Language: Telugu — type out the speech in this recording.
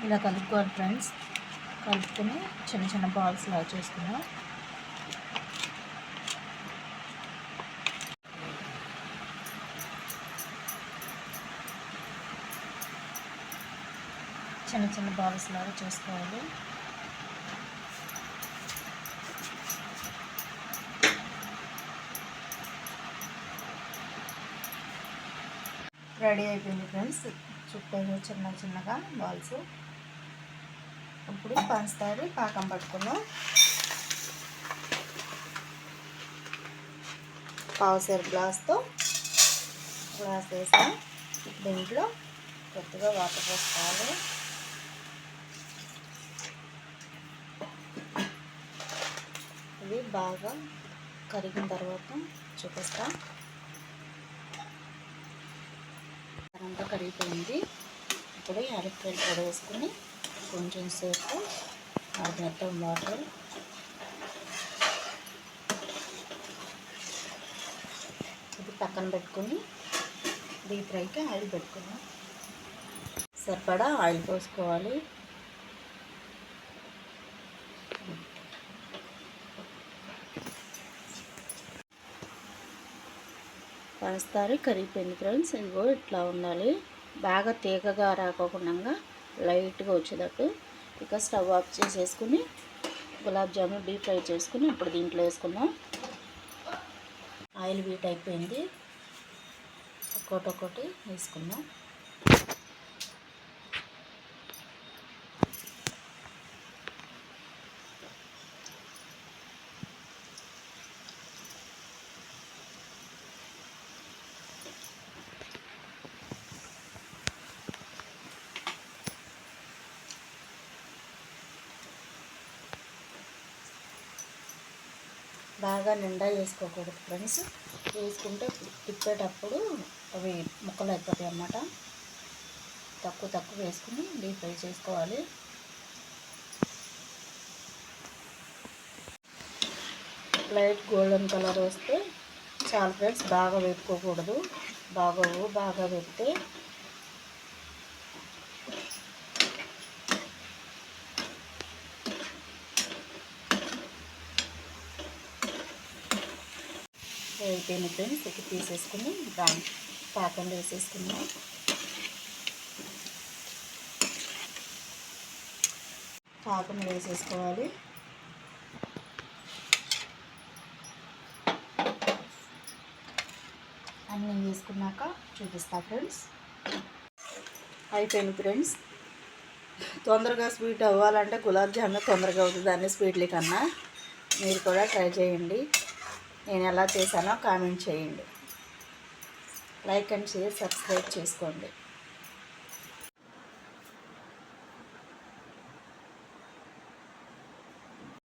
ఇలా కలుపుకోవాలి ఫ్రెండ్స్. కలుపుకొని చిన్న చిన్న బాల్స్ లాగా చేసుకున్నాం. చిన్న చిన్న బాల్స్ లాగా చేసుకోవాలి. రెడీ అయిపోయింది ఫ్రెండ్స్. చుట్టాలు చిన్న చిన్నగా బాల్స్. ఇప్పుడు పంచదార పాకం పట్టుకున్నాం. పావుసేరు గ్లాస్ వేసాం. దీంట్లో కొద్దిగా వాటర్ పోసుకోవాలి. ఇది బాగా కరిగిన తర్వాత చూపిస్తా. అంతా కరిగిపోయింది. ఇప్పుడు యాలక్కాయలు పొడి వేసుకుని కొంచెం సేపు మొత్తం వాటర్ ఇది పక్కన పెట్టుకుని డీప్ ఫ్రైకి ఆయిల్ పెట్టుకున్నాం. సరిపడా ఆయిల్ పోసుకోవాలి. పంచదార కరిగిపోయింది ఫ్రెండ్స్. ఇదిగో ఇట్లా ఉండాలి. బాగా తీగగా రాకోకుండా లైట్గా వచ్చేటట్టు. ఇక స్టవ్ ఆఫ్ చేసేసుకుని గులాబ్ జామున్ డీప్ ఫ్రై చేసుకుని ఇప్పుడు దీంట్లో వేసుకున్నాం. ఆయిల్ హీట్ అయిపోయింది. ఒక్కొక్కటి వేసుకున్నాం. బాగా నిండా వేసుకోకూడదు ఫ్రెండ్స్. వేసుకుంటే తిప్పేటప్పుడు అవి ముక్కలు అయిపోతాయి అన్నమాట. తక్కువ వేసుకుని డీప్ ఫ్రై చేసుకోవాలి. లైట్ గోల్డెన్ కలర్ వస్తే చాలా ఫ్రెండ్స్. బాగా వేపుకోకూడదు. బాగా వేపితే అయిపోయిన ఫ్రెండ్స్. ఇక తీసేసుకుని పాకంలో వేసేసుకున్నాం. పాకంలో వేసేసుకోవాలి. అన్నీ వేసుకున్నాక చూపిస్తా ఫ్రెండ్స్. అయిపోయింది ఫ్రెండ్స్. తొందరగా స్వీట్ అవ్వాలంటే గులాబ్ జామున్ తొందరగా అవుతుంది అన్ని స్వీట్ల కన్నా. మీరు కూడా ట్రై చేయండి. నేను ఎలా చేశానో కామెంట్ చేయండి. లైక్ అండ్ షేర్, సబ్స్క్రైబ్ చేసుకోండి.